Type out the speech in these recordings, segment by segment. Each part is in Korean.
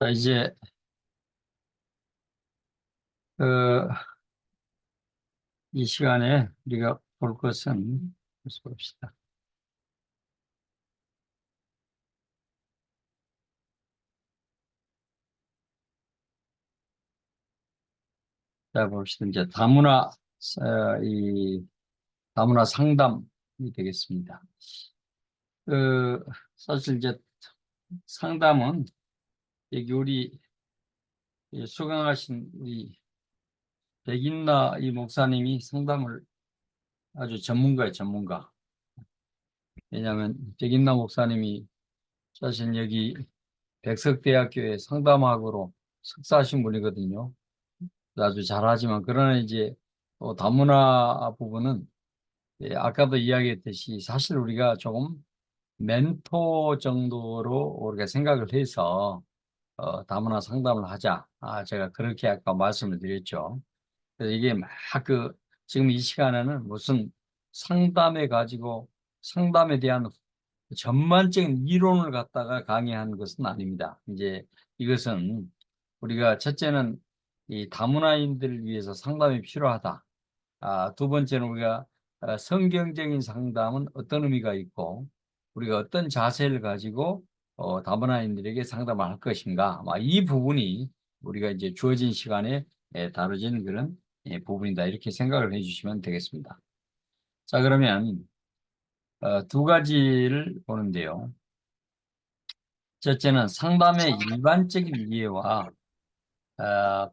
자, 이제 그, 이 시간에 우리가 볼 것은 봅시다. 자, 봅시다. 이제 이 다문화 상담이 되겠습니다. 그 사실 이제 상담은 여기 우리 수강하신 우리 백인나 이 목사님이 상담을 아주 전문가예요, 전문가. 왜냐하면 백인나 목사님이 사실 여기 백석대학교의 상담학으로 석사하신 분이거든요. 아주 잘하지만 그러나 이제 다문화 부분은 아까도 이야기했듯이 사실 우리가 조금 멘토 정도로 우리가 생각을 해서 다문화 상담을 하자. 제가 그렇게 아까 말씀을 드렸죠. 그래서 이게 막 지금 이 시간에는 무슨 상담해 가지고 상담에 대한 전반적인 이론을 갖다가 강의하는 것은 아닙니다. 이제 이것은 우리가 첫째는 이 다문화인들을 위해서 상담이 필요하다. 두 번째는 우리가 성경적인 상담은 어떤 의미가 있고 우리가 어떤 자세를 가지고 다문화인들에게 상담을 할 것인가. 이 부분이 우리가 이제 주어진 시간에 다뤄지는 그런 부분이다. 이렇게 생각을 해주시면 되겠습니다. 자, 그러면 두 가지를 보는데요. 첫째는 상담의 일반적인 이해와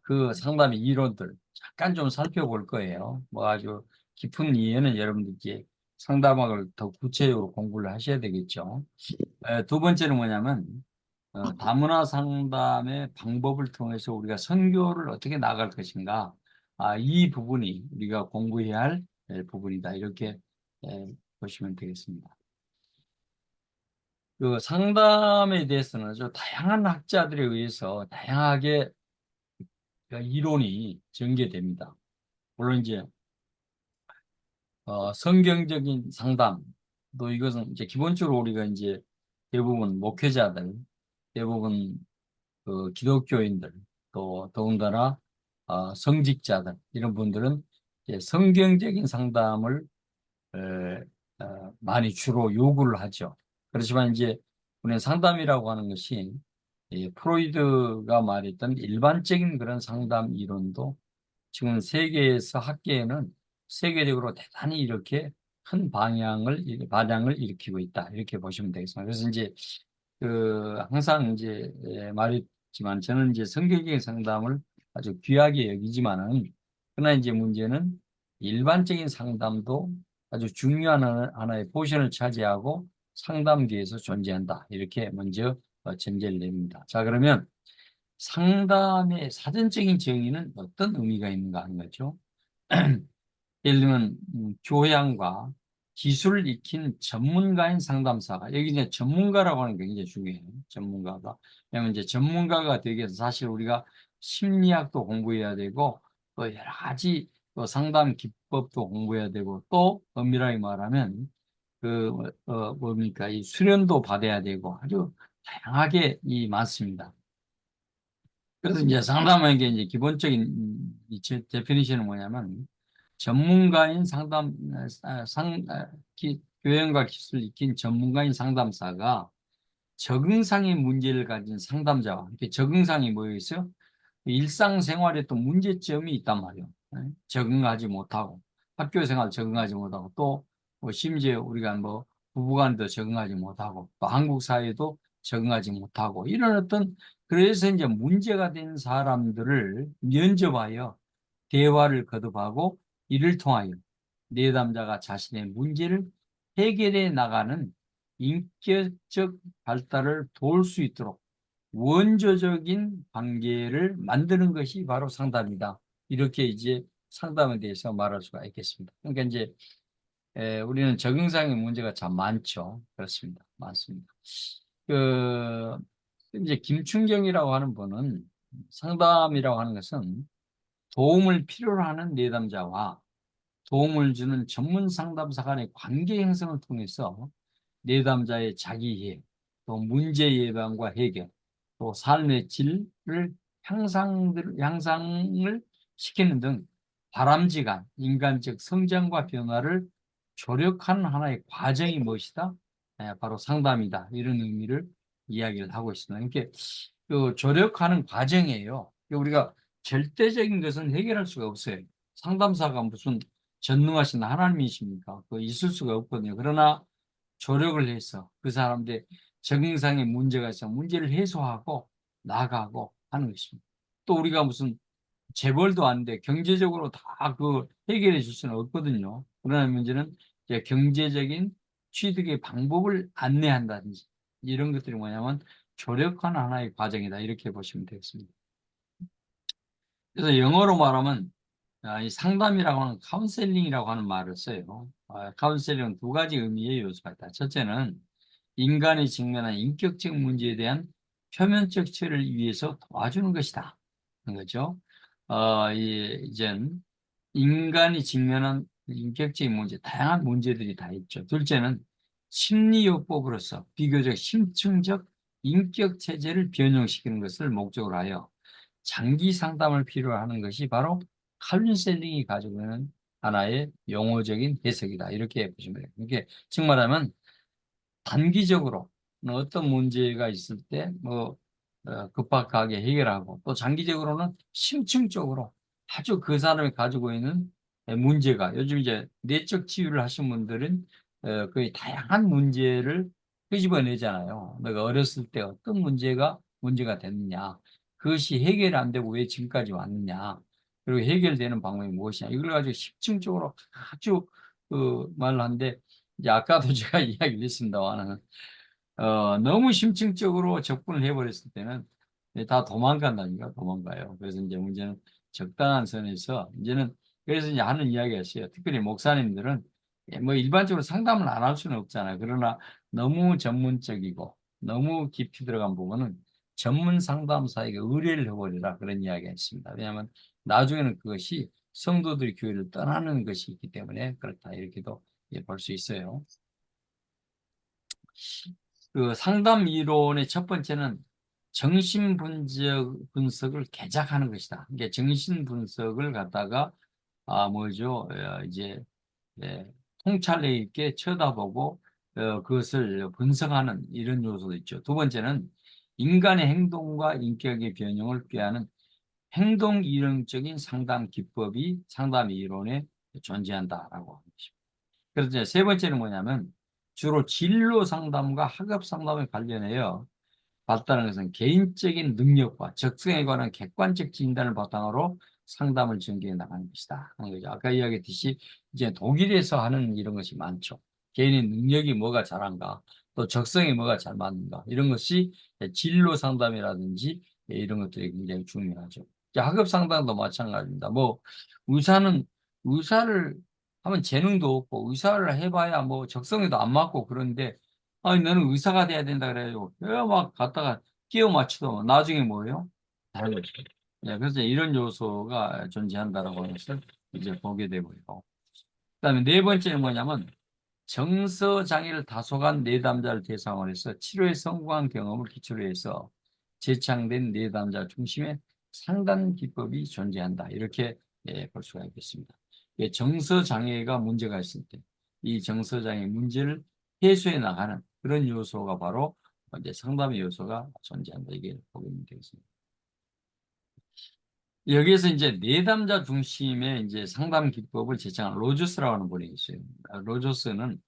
그 상담의 이론들 잠깐 좀 살펴볼 거예요. 아주 깊은 이해는 여러분들께 상담학을 더 구체적으로 공부를 하셔야 되겠죠. 두 번째는 뭐냐면 다문화 상담의 방법을 통해서 우리가 선교를 어떻게 나갈 것인가. 이 부분이 우리가 공부해야 할 부분이다. 이렇게 보시면 되겠습니다. 그 상담에 대해서는 아주 다양한 학자들에 의해서 다양하게 이론이 전개됩니다. 물론 이제 성경적인 상담, 또 이것은 이제 기본적으로 우리가 이제 대부분 목회자들, 대부분 그 기독교인들, 또 더군다나 성직자들 이런 분들은 이제 성경적인 상담을 많이 주로 요구를 하죠. 그렇지만 이제 우리는 상담이라고 하는 것이 프로이드가 말했던 일반적인 그런 상담 이론도 지금 세계에서 학계에는 세계적으로 대단히 이렇게 큰 반향을 일으키고 있다. 이렇게 보시면 되겠습니다. 그래서 이제 항상 이제 말했지만 저는 이제 성경적인 상담을 아주 귀하게 여기지만은 그러나 이제 문제는 일반적인 상담도 아주 중요한 하나의 포션을 차지하고 상담계에서 존재한다. 이렇게 먼저 전제를 냅니다. 자, 그러면 상담의 사전적인 정의는 어떤 의미가 있는가 하는 거죠. 예를 들면 교양과 기술을 익힌 전문가인 상담사가 여기 이제 전문가라고 하는 게 굉장히 중요해요. 전문가가. 왜냐하면 이제 전문가가 되기 위해서 사실 우리가 심리학도 공부해야 되고 또 여러 가지 또 상담 기법도 공부해야 되고 또 엄밀하게 말하면 뭡니까 이 수련도 받아야 되고 아주 다양하게 많습니다. 그래서 이제 상담하는 게 이제 기본적인 이 데피니션은 뭐냐면 전문가인 교양과 기술을 익힌 전문가인 상담사가 적응상의 문제를 가진 상담자와 이렇게 적응상이 뭐여 있어요? 일상생활에 또 문제점이 있단 말이에요. 적응하지 못하고 학교 생활 적응하지 못하고 또뭐 심지어 우리가 뭐 부부간도 적응하지 못하고 또 한국 사회도 적응하지 못하고 이런 그래서 이제 문제가 된 사람들을 면접하여 대화를 거듭하고 이를 통하여 내담자가 자신의 문제를 해결해 나가는 인격적 발달을 도울 수 있도록 원조적인 관계를 만드는 것이 바로 상담이다. 이렇게 이제 상담에 대해서 말할 수가 있겠습니다. 그러니까 이제 우리는 적응상의 문제가 참 많죠. 그렇습니다. 많습니다. 그 이제 김춘경이라고 하는 분은 상담이라고 하는 것은 도움을 필요로 하는 내담자와 도움을 주는 전문 상담사 간의 관계 형성을 통해서 내담자의 자기 이해, 또 문제 예방과 해결, 또 삶의 질을 향상을 시키는 등 바람직한 인간적 성장과 변화를 조력하는 하나의 과정이 무엇이다? 바로 상담이다. 이런 의미를 이야기를 하고 있습니다. 이렇게 그 조력하는 과정이에요. 우리가 절대적인 것은 해결할 수가 없어요. 상담사가 무슨 전능하신 하나님이십니까? 그 있을 수가 없거든요. 그러나 조력을 해서 그 사람들의 적응상의 문제가 있어 문제를 해소하고 나가고 하는 것입니다. 또 우리가 무슨 재벌도 아닌데 경제적으로 다 그 해결해 줄 수는 없거든요. 그러나 문제는 이제 경제적인 취득의 방법을 안내한다든지 이런 것들이 뭐냐면 조력하는 하나의 과정이다. 이렇게 보시면 되겠습니다. 그래서 영어로 말하면 이 상담이라고 하는 카운셀링이라고 하는 말을 써요. 카운셀링은 두 가지 의미의 요소가 있다. 첫째는 인간이 직면한 인격적 문제에 대한 표면적 처리를 위해서 도와주는 것이다. 그런 거죠. 이젠 인간이 직면한 인격적인 문제, 다양한 문제들이 다 있죠. 둘째는 심리요법으로서 비교적 심층적 인격 체제를 변형시키는 것을 목적으로 하여 장기 상담을 필요로 하는 것이 바로 카운셀링이 가지고 있는 하나의 용어적인 해석이다. 이렇게 보시면 돼요. 이게 즉 말하면 단기적으로 어떤 문제가 있을 때 급박하게 해결하고 또 장기적으로는 심층적으로 아주 그 사람이 가지고 있는 문제가 요즘 이제 내적 치유를 하신 분들은 거의 다양한 문제를 끄집어내잖아요. 내가 어렸을 때 어떤 문제가 됐느냐, 그것이 해결이 안 되고 왜 지금까지 왔느냐, 그리고 해결되는 방법이 무엇이냐, 이걸 가지고 심층적으로 아주 말을 하는데 이제 아까도 제가 이야기를 했습니다만 너무 심층적으로 접근을 해버렸을 때는 다 도망간다니까 도망가요. 그래서 이제 문제는 적당한 선에서 이제는 그래서 이제 하는 이야기가 있어요. 특별히 목사님들은 뭐 일반적으로 상담을 안 할 수는 없잖아요. 그러나 너무 전문적이고 너무 깊이 들어간 부분은 전문 상담사에게 의뢰를 해버리라 그런 이야기가 있습니다. 왜냐하면 나중에는 그것이 성도들이 교회를 떠나는 것이 있기 때문에 그렇다 이렇게도 볼 수 있어요. 그 상담 이론의 첫 번째는 정신 분석을 개작하는 것이다. 이게 정신 분석을 갖다가 뭐죠? 이제 통찰력 있게 쳐다보고 그것을 분석하는 이런 요소도 있죠. 두 번째는 인간의 행동과 인격의 변형을 꾀하는 행동 이론적인 상담 기법이 상담 이론에 존재한다라고 하는 것입니다. 그래서 이제 세 번째는 뭐냐면 주로 진로 상담과 학업 상담에 관련해요. 봤다는 것은 개인적인 능력과 적성에 관한 객관적 진단을 바탕으로 상담을 전개해 나가는 것이다 하는 거죠. 아까 이야기했듯이 이제 독일에서 하는 이런 것이 많죠. 개인의 능력이 뭐가 잘한가, 또 적성이 뭐가 잘 맞는가 이런 것이 진로 상담이라든지 이런 것들이 굉장히 중요하죠. 학업 상담도 마찬가지입니다. 뭐 의사를 하면 재능도 없고 의사를 해봐야 뭐 적성에도 안 맞고 그런데 아니 너는 의사가 돼야 된다 그래가지고 막 갔다가 끼워 맞추도 나중에 뭐예요? 다른 네, 그래서 이런 요소가 존재한다라고 해서 이제 보게 되고요. 그다음에 네 번째는 뭐냐면 정서 장애를 다소한 내담자를 대상으로 해서 치료에 성공한 경험을 기초로 해서 재창된 내담자 중심의 상담 기법이 존재한다. 이렇게 볼 수가 있겠습니다. 정서 장애가 문제가 있을 때 이 정서 장애 문제를 해소해 나가는 그런 요소가 바로 이제 상담의 요소가 존재한다. 이게 보게 되겠습니다. 여기에서 이제 내담자 중심의 이제 상담 기법을 제창한 로저스라고 하는 분이 있어요. 로저스는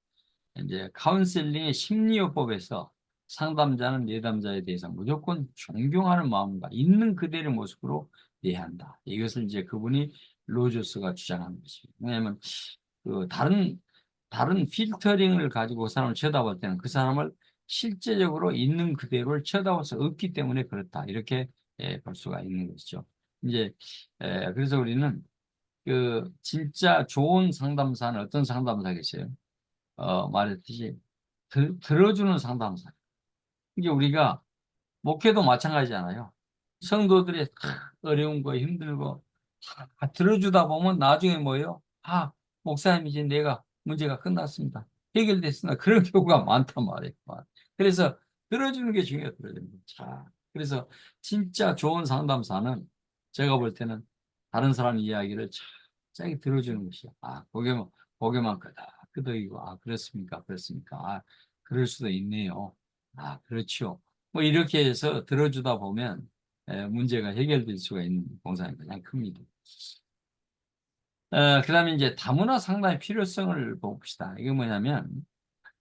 이제 카운셀링의 심리요법에서 상담자는 내담자에 대해서 무조건 존경하는 마음과 있는 그대의 모습으로 대한다. 이것을 이제 그분이 로저스가 주장하는 것입니다. 왜냐하면 그 다른 필터링을 가지고 그 사람을 쳐다볼 때는 그 사람을 실제적으로 있는 그대로를 쳐다볼 수 없기 때문에 그렇다. 이렇게 볼 수가 있는 것이죠. 이제 그래서 우리는 그 진짜 좋은 상담사는 어떤 상담사겠어요? 말했듯이 들어주는 상담사. 이게 우리가 목회도 마찬가지잖아요. 성도들의 어려운 거 힘들고 다 들어주다 보면 나중에 뭐예요? 목사님 이제 내가 문제가 끝났습니다. 해결됐습니다. 그런 경우가 많단 말이에요. 그래서 들어주는 게 중요해요. 들어주는 거. 자, 그래서 진짜 좋은 상담사는 제가 볼 때는 다른 사람 이야기를 자세히 들어주는 것이야. 아, 고개만 끄덕이고, 아, 그렇습니까? 그렇습니까? 아, 그럴 수도 있네요. 아, 그렇죠. 뭐 이렇게 해서 들어주다 보면 문제가 해결될 수가 있는 공산이 가장 큽니다. 그다음에 이제 다문화 상담의 필요성을 봅시다. 이게 뭐냐면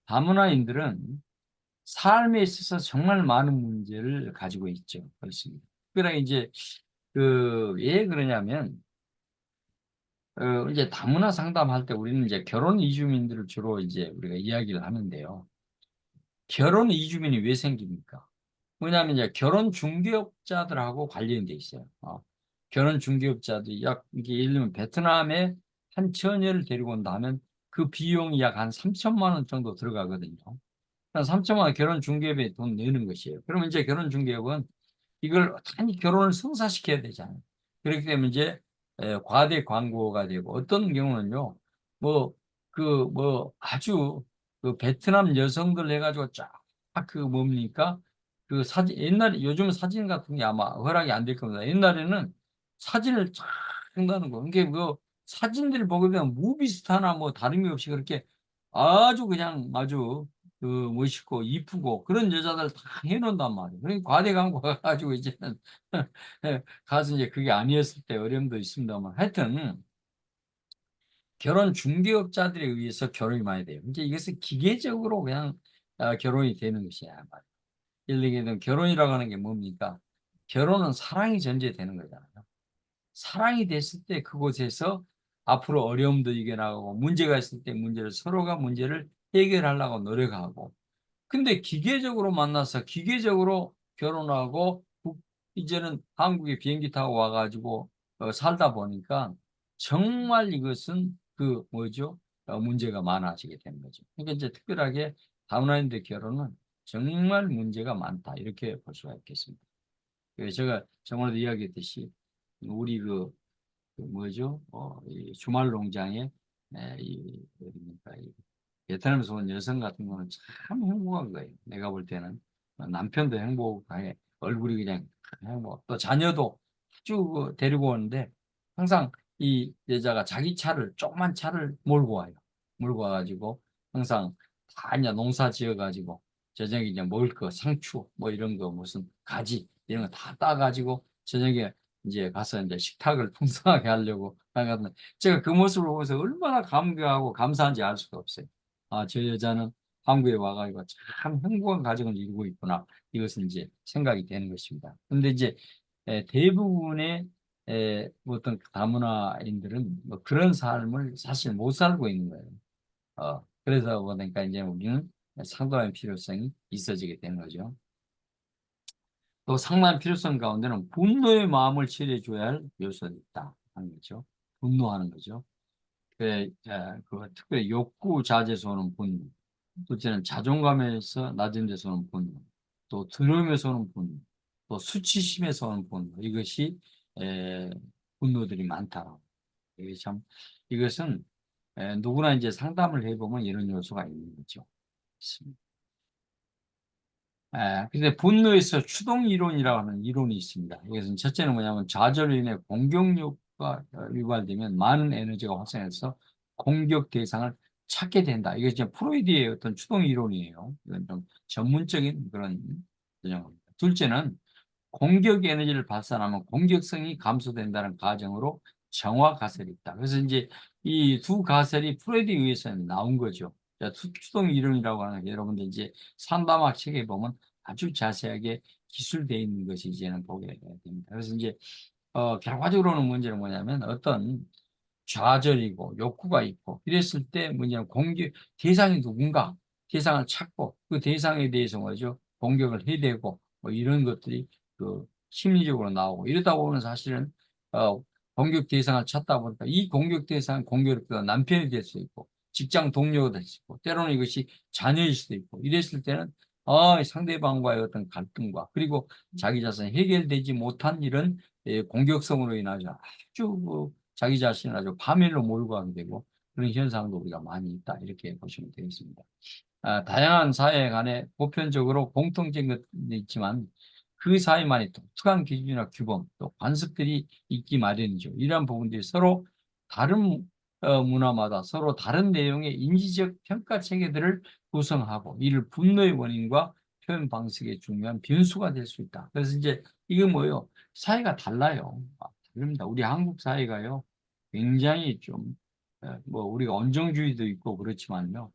다문화인들은 삶에 있어서 정말 많은 문제를 가지고 있죠. 그렇습니다. 특별하게 이제 그 왜 그러냐면 이제 다문화 상담할 때 우리는 이제 결혼 이주민들을 주로 이제 우리가 이야기를 하는데요. 결혼 이주민이 왜 생깁니까? 뭐냐면 이제 결혼 중개업자들하고 관련돼 있어요. 결혼 중개업자들이 약 이게 예를 들면 베트남에 한 처녀를 데리고 온다 하면 그 비용이 약 한 3천만 원 정도 들어가거든요. 3천만 원 결혼 중개업에 돈 내는 것이에요. 그러면 이제 결혼 중개업은 이걸 단히 결혼을 성사시켜야 되잖아요. 그렇기 때문에 이제 과대 광고가 되고 어떤 경우는요, 뭐, 아주 그 베트남 여성들 해가지고 쫙 그 뭡니까? 그 사진, 옛날에 요즘 사진 같은 게 아마 허락이 안 될 겁니다. 옛날에는 사진을 쫙 한다는 거. 그게 뭐 사진들을 보게 되면 무비스타나 뭐 다름이 없이 그렇게 아주 그냥 아주 그 멋있고 이쁘고 그런 여자들 다 해놓는단 말이에요. 그러니까 과대 광고가 가지고 이제는 가서 이제 그게 아니었을 때 어려움도 있습니다만 하여튼 결혼 중개업자들에 의해서 결혼이 많이 돼요. 이제 이것은 기계적으로 그냥 결혼이 되는 것이야. 예를 들면 결혼이라고 하는 게 뭡니까? 결혼은 사랑이 전제되는 거잖아요. 사랑이 됐을 때 그곳에서 앞으로 어려움도 이겨나가고 문제가 있을 때 서로가 문제를 해결하려고 노력하고 근데 기계적으로 만나서 기계적으로 결혼하고 이제는 한국에 비행기 타고 와가지고 살다 보니까 정말 이것은 그 뭐죠? 문제가 많아지게 되는 거죠. 그러니까 이제 특별하게 다문화인들 결혼은 정말 문제가 많다 이렇게 볼 수가 있겠습니다. 제가 정말로 이야기했듯이 우리 그 뭐죠? 이 주말 농장에 어딥니까? 베트남에서 온 여성 같은 거는 참 행복한 거예요. 내가 볼 때는 남편도 행복해, 얼굴이 그냥 행복. 또 자녀도 아주 데리고 오는데 항상 이 여자가 자기 차를 조그만 차를 몰고 와요. 몰고 와가지고 항상 다 이제 농사 지어가지고 저녁에 이제 먹을 거 상추 뭐 이런 거 무슨 가지 이런 거 다 따가지고 저녁에 이제 가서 이제 식탁을 풍성하게 하려고 하거든. 제가 그 모습을 보면서 얼마나 감격하고 감사한지 알 수가 없어요. 아, 저 여자는 한국에 와가지고 참 행복한 가정을 이루고 있구나. 이것은 이제 생각이 되는 것입니다. 근데 이제 대부분의 어떤 다문화인들은 뭐 그런 삶을 사실 못 살고 있는 거예요. 그래서 보니까 이제 우리는 상담의 필요성이 있어지게 되는 거죠. 또 상담 필요성 가운데는 분노의 마음을 치료해줘야 할 요소가 있다 하는 거죠. 분노하는 거죠. 특별히 욕구 자제에서 오는 분노. 둘째는 자존감에서 낮은 데서 오는 분노. 또 두려움에서 오는 분노. 또 수치심에서 오는 분노. 이것이 에, 분노들이 많다. 이게 참 이것은 누구나 이제 상담을 해보면 이런 요소가 있는 거죠. 근데 분노에서 추동 이론이라고 하는 이론이 있습니다. 이것은 첫째는 뭐냐면 좌절로 인해 공격력과 유발되면 많은 에너지가 활성해서 공격 대상을 찾게 된다. 이게 이제 프로이드의 어떤 추동 이론이에요. 이건 좀 전문적인 그런 개념입니다. 둘째는 공격 에너지를 발산하면 공격성이 감소된다는 가정으로 정화 가설이 있다. 그래서 이제 이 두 가설이 프로이드에 의해서 나온 거죠. 추동 이론이라고 하는 게 여러분들 이제 상담학 책에 보면 아주 자세하게 기술되어 있는 것이 이제는 보게 됩니다. 그래서 이제 결과적으로는 문제는 뭐냐면 어떤 좌절이고 욕구가 있고 이랬을 때 뭐냐면 공격 대상이 누군가 대상을 찾고 그 대상에 대해서 뭐죠 공격을 해야 되고 뭐 이런 것들이 그 심리적으로 나오고 이러다 보면 사실은 어 공격 대상을 찾다 보니까 이 공격 대상 공격을 남편이 될 수 있고 직장 동료가 될 수 있고 때로는 이것이 자녀일 수도 있고 이랬을 때는 상대방과의 어떤 갈등과 그리고 자기 자신이 해결되지 못한 이런 공격성으로 인하여 아주 자기 자신을 아주 파멸로 몰고 가게 되고 그런 현상도 우리가 많이 있다 이렇게 보시면 되겠습니다. 다양한 사회 간에 보편적으로 공통적인 것도 있지만 그 사회만의 독특한 기준이나 규범, 또 관습들이 있기 마련이죠. 이러한 부분들이 서로 다른 문화마다 서로 다른 내용의 인지적 평가 체계들을 구성하고 이를 분노의 원인과 표현 방식의 중요한 변수가 될 수 있다. 그래서 이제 이게 뭐예요? 사회가 달라요. 다릅니다. 우리 한국 사회가요. 굉장히 좀, 뭐, 우리가 온정주의도 있고 그렇지만요.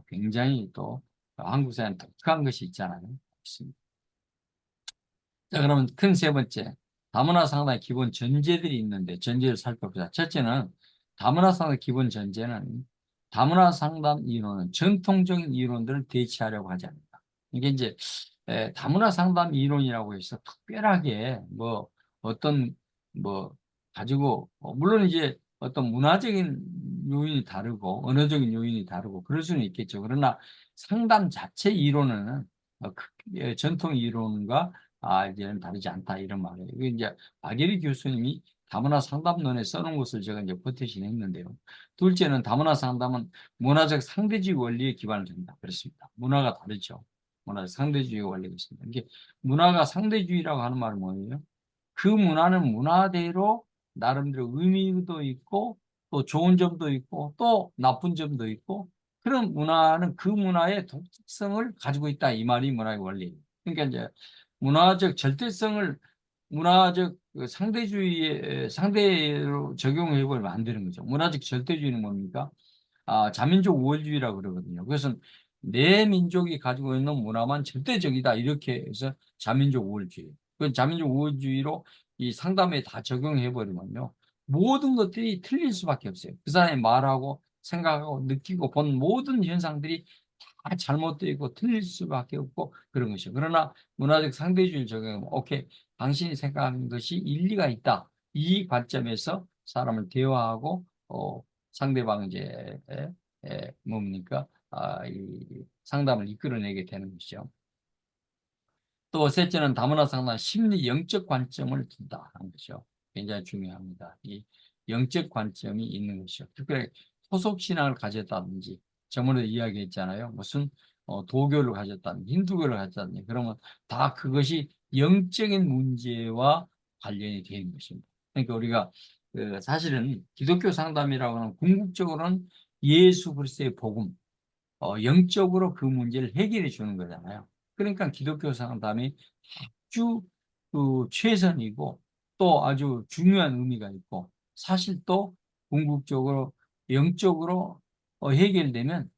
굉장히 또 한국 사회는 독특한 것이 있잖아요. 있습니다. 자, 그러면 큰 세 번째. 다문화 상담의 기본 전제들이 있는데 전제를 살펴보자. 첫째는 다문화 상담의 기본 전제는 다문화 상담 이론은 전통적인 이론들을 대체하려고 하지 않는다. 이게 이제 다문화 상담 이론이라고 해서 특별하게 뭐 어떤 뭐 가지고 물론 이제 어떤 문화적인 요인이 다르고 언어적인 요인이 다르고 그럴 수는 있겠죠. 그러나 상담 자체 이론은 전통 이론과 이제는 다르지 않다 이런 말이에요. 이게 이제 박예리 교수님이 다문화 상담론에 써놓은 것을 제가 이제 포테이션 했는데요. 둘째는 다문화 상담은 문화적 상대주의 원리에 기반을 둔다. 그렇습니다. 문화가 다르죠. 문화적 상대주의 원리가 있습니다. 이게 문화가 상대주의라고 하는 말은 뭐예요? 그 문화는 문화대로 나름대로 의미도 있고 또 좋은 점도 있고 또 나쁜 점도 있고 그런 문화는 그 문화의 독특성을 가지고 있다. 이 말이 문화의 원리예요. 그러니까 이제 문화적 절대성을 문화적 그 상대주의에 상대로 적용해 버리면 안 되는 거죠. 문화적 절대주의는 뭡니까? 자민족 우월주의라고 그러거든요. 그것은 내 민족이 가지고 있는 문화만 절대적이다. 이렇게 해서 자민족 우월주의. 그 자민족 우월주의로 이 상담에 다 적용해 버리면요. 모든 것들이 틀릴 수밖에 없어요. 그 사람이 말하고 생각하고 느끼고 본 모든 현상들이 다 잘못되어 있고 틀릴 수밖에 없고 그런 것이죠. 그러나 문화적 상대주의를 적용하면 오케이. 당신이 생각하는 것이 일리가 있다. 이 관점에서 사람을 대화하고 상대방 이제 뭡니까? 이 상담을 이끌어내게 되는 것이죠. 또 셋째는 다문화 상담 심리 영적 관점을 둔다 하는 것이죠. 굉장히 중요합니다. 이 영적 관점이 있는 것이죠. 특별히 소속 신앙을 가졌다든지 저번에 이야기했잖아요. 무슨 도교를 가졌다든지 힌두교를 가졌다든지 그러면 다 그것이 영적인 문제와 관련이 되는 것입니다. 그러니까 우리가 사실은 기독교 상담이라고 하는 궁극적으로는 예수 그리스도의 복음, 영적으로 그 문제를 해결해 주는 거잖아요. 그러니까 기독교 상담이 아주 최선이고 또 아주 중요한 의미가 있고 사실 또 궁극적으로 영적으로 해결되면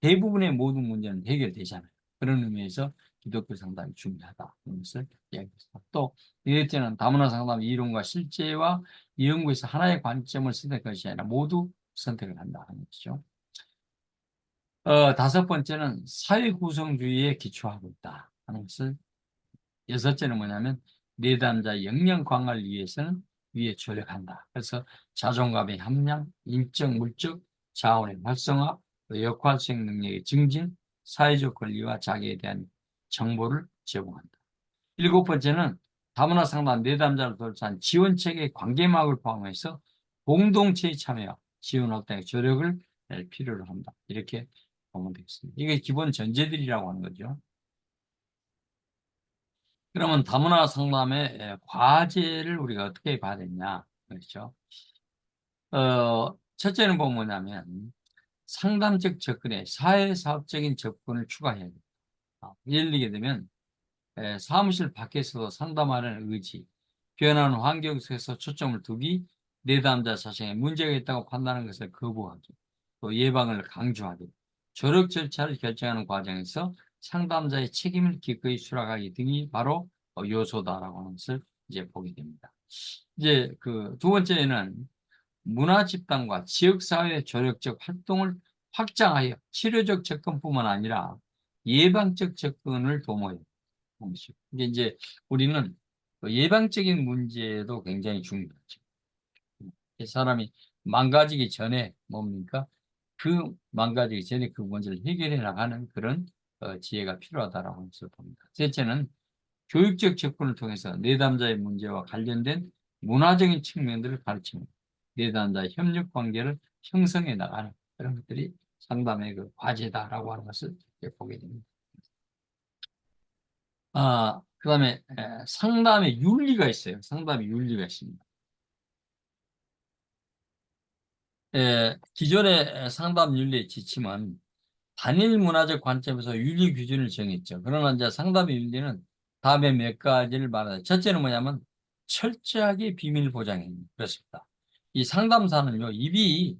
대부분의 모든 문제는 해결되잖아요. 그런 의미에서 기독교 상담이 중요하다. 그런 것을 이야기했습니다. 또 넷째는 다문화 상담 이론과 실제와 연구에서 하나의 관점을 선택할 것이 아니라 모두 선택을 한다 하는 것이죠. 다섯 번째는 사회 구성주의에 기초하고 있다 하는 것을 여섯째는 뭐냐면 내담자 역량 강화를 위해서는 위에 조력한다. 그래서 자존감의 함량, 인적, 물적, 자원의 활성화, 역할 수행 능력의 증진, 사회적 권리와 자기에 대한 정보를 제공한다. 일곱 번째는 다문화 상담 내담자를 둘러싼 지원체계 관계막을 포함해서 공동체의 참여와 지원 확대에 조력을 낼 필요로 한다. 이렇게 보면 되겠습니다. 이게 기본 전제들이라고 하는 거죠. 그러면 다문화 상담의 과제를 우리가 어떻게 봐야 되냐. 그렇죠. 첫째는 보면 뭐냐면 상담적 접근에 사회사업적인 접근을 추가해야 됩니다. 예를 들게 되면 사무실 밖에서도 상담하는 의지, 변하는 환경 속에서 초점을 두기, 내담자 자신의 문제가 있다고 판단하는 것을 거부하기, 또 예방을 강조하기, 조력 절차를 결정하는 과정에서 상담자의 책임을 기꺼이 수락하기 등이 바로 요소다라고 하는 것을 이제 보게 됩니다. 이제 그 두 번째는 문화 집단과 지역사회 조력적 활동을 확장하여 치료적 접근뿐만 아니라 예방적 접근을 도모해요. 이게 이제 우리는 그 예방적인 문제도 굉장히 중요하죠. 사람이 망가지기 전에 뭡니까? 그 망가지기 전에 그 문제를 해결해 나가는 그런 지혜가 필요하다라고 해서 봅니다. 셋째는 교육적 접근을 통해서 내담자의 문제와 관련된 문화적인 측면들을 가르치는 내담자의 협력 관계를 형성해 나가는 그런 것들이 상담의 그 과제다라고 하는 것을 보게 됩니다. 그다음에 상담의 윤리가 있어요. 상담의 윤리가 있습니다. 기존의 상담 윤리의 지침은 단일 문화적 관점에서 윤리 기준을 정했죠. 그러나 이제 상담의 윤리는 다음에 몇 가지를 말하자. 첫째는 뭐냐면 철저하게 비밀 보장입니다. 그렇습니다. 이 상담사는요, 입이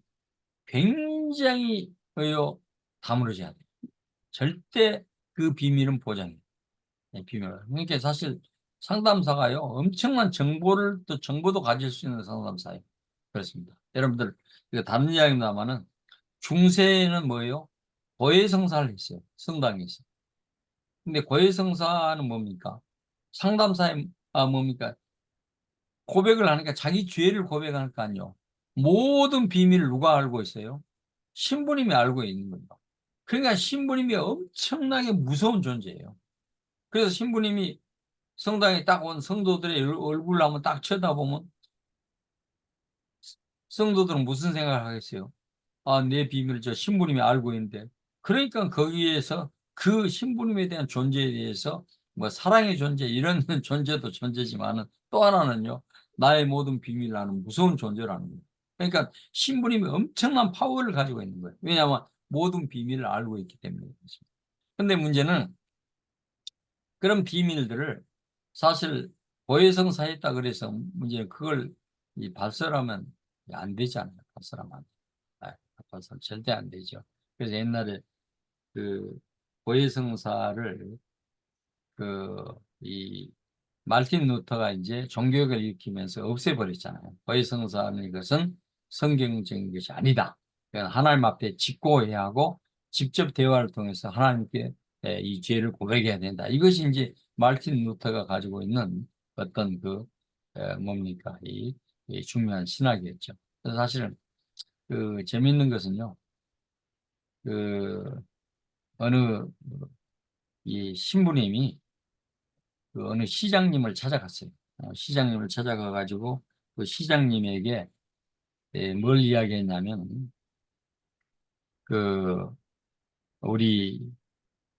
굉장히 다물어져야 돼요. 절대 그 비밀은 보장해요. 비밀. 그러니까 사실 상담사가요, 엄청난 정보를 또 정보도 가질 수 있는 상담사예요. 그렇습니다. 여러분들 이거 다른 이야기입니다만은 중세에는 뭐예요? 고해성사를 했어요. 성당에서. 근데 고해성사는 뭡니까? 상담사의 뭡니까? 고백을 하니까 자기 죄를 고백하니까요 모든 비밀을 누가 알고 있어요? 신부님이 알고 있는 거예요. 그러니까 신부님이 엄청나게 무서운 존재예요. 그래서 신부님이 성당에 딱 온 성도들의 얼굴을 한번 딱 쳐다보면 성도들은 무슨 생각을 하겠어요? 아, 내 비밀을 저 신부님이 알고 있는데. 그러니까 거기에서 그 신부님에 대한 존재에 대해서 뭐 사랑의 존재 이런 존재도 존재지만은 또 하나는요. 나의 모든 비밀을 아는 무서운 존재라는 거예요. 그러니까 신부님이 엄청난 파워를 가지고 있는 거예요. 왜냐하면 모든 비밀을 알고 있기 때문에 그렇습니다. 근데 문제는 그런 비밀들을 사실 고해성사했다 그래서 문제는 그걸 발설하면 안 되잖아요. 발설하면 안 돼요. 발설 절대 안 되죠. 그래서 옛날에 그 고해성사를 이 말틴 루터가 이제 종교개혁을 일으키면서 없애버렸잖아요. 고해성사는 이것은 성경적인 것이 아니다. 그러니까 하나님 앞에 직고해야 하고 직접 대화를 통해서 하나님께 이 죄를 고백해야 된다. 이것이 이제 말틴 루터가 가지고 있는 어떤 뭡니까 이 중요한 신학이었죠. 그래서 사실은 재미있는 것은요. 그 어느 이 신부님이 어느 시장님을 찾아갔어요. 시장님을 찾아가 가지고 그 시장님에게 뭘 이야기했냐면 그 우리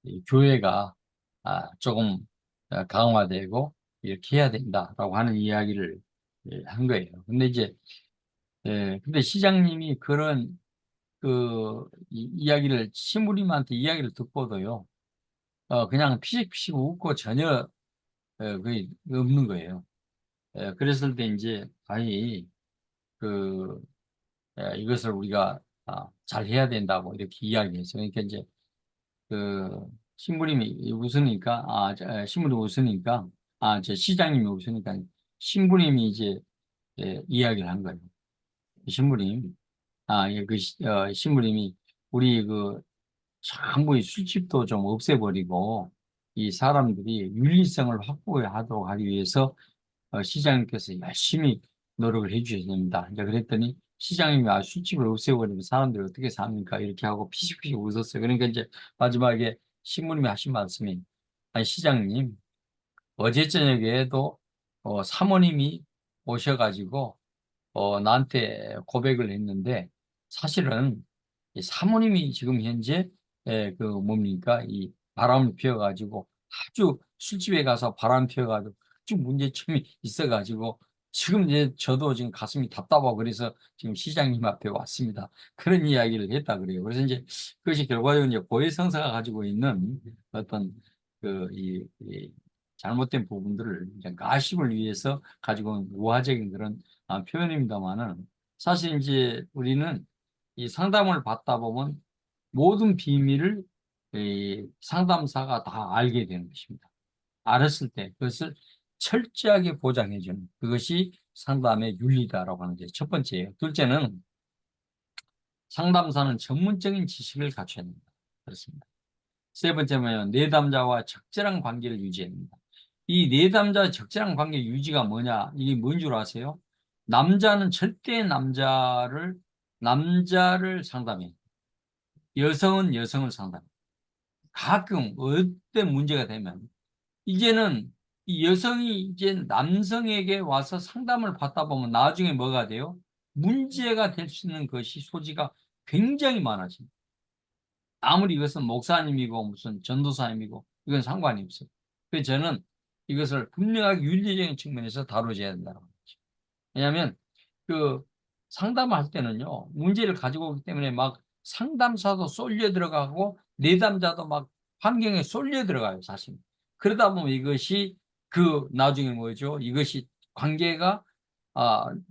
이 교회가 조금 강화되고 이렇게 해야 된다라고 하는 이야기를 한 거예요. 근데 이제 근데 시장님이 그런 이야기를 신부님한테 이야기를 듣고도요. 그냥 피식피식 웃고 전혀 그게 없는 거예요. 그랬을 때 이제 아니 그 이것을 우리가 잘 해야 된다고 이렇게 이야기했어요. 그러니까 이제 신부님이 웃으니까 신부님이 웃으니까 저 시장님이 웃으니까 신부님이 이제 이야기를 한 거예요. 신부님 신부님이 우리 전부 이 술집도 좀 없애버리고 이 사람들이 윤리성을 확보하도록 하기 위해서 시장님께서 열심히 노력을 해주셔야 됩니다. 이제 그랬더니 시장님이 술집을 없애버리면 사람들이 어떻게 삽니까? 이렇게 하고 피식피식 웃었어요. 그러니까 이제 마지막에 신부님이 하신 말씀이 아니 시장님 어제 저녁에도 사모님이 오셔가지고 나한테 고백을 했는데 사실은 이 사모님이 지금 현재 뭡니까 이 바람을 피워가지고 아주 술집에 가서 바람 피워가지고 아주 문제점이 있어가지고 지금 이제 저도 지금 가슴이 답답하고 그래서 지금 시장님 앞에 왔습니다. 그런 이야기를 했다 그래요. 그래서 이제 그것이 결과적으로 이제 고해성사가 가지고 있는 어떤 이 잘못된 부분들을 이제 가심을 위해서 가지고 온 우화적인 그런 표현입니다만은 사실 이제 우리는 이 상담을 받다 보면 모든 비밀을 이 상담사가 다 알게 되는 것입니다. 알았을 때 그것을 철저하게 보장해 주는 그것이 상담의 윤리다라고 하는 게 첫 번째예요. 둘째는 상담사는 전문적인 지식을 갖춰야 합니다. 그렇습니다. 세 번째는 내담자와 적절한 관계를 유지해야 합니다. 이 내담자와 적절한 관계 유지가 뭐냐? 이게 뭔 줄 아세요? 남자는 절대 남자를 상담해. 여성은 여성을 상담해. 가끔 어떤 문제가 되면 이제는 이 여성이 이제 남성에게 와서 상담을 받다 보면 나중에 뭐가 돼요? 문제가 될 수 있는 것이 소지가 굉장히 많아집니다. 아무리 이것은 목사님이고 무슨 전도사님이고 이건 상관이 없어요. 그래서 저는 이것을 분명하게 윤리적인 측면에서 다뤄져야 된다고 하죠. 왜냐하면 그 상담할 때는요, 문제를 가지고 오기 때문에 막 상담사도 쏠려 들어가고 내담자도 막 환경에 쏠려 들어가요, 사실. 그러다 보면 이것이 나중에 뭐죠? 이것이 관계가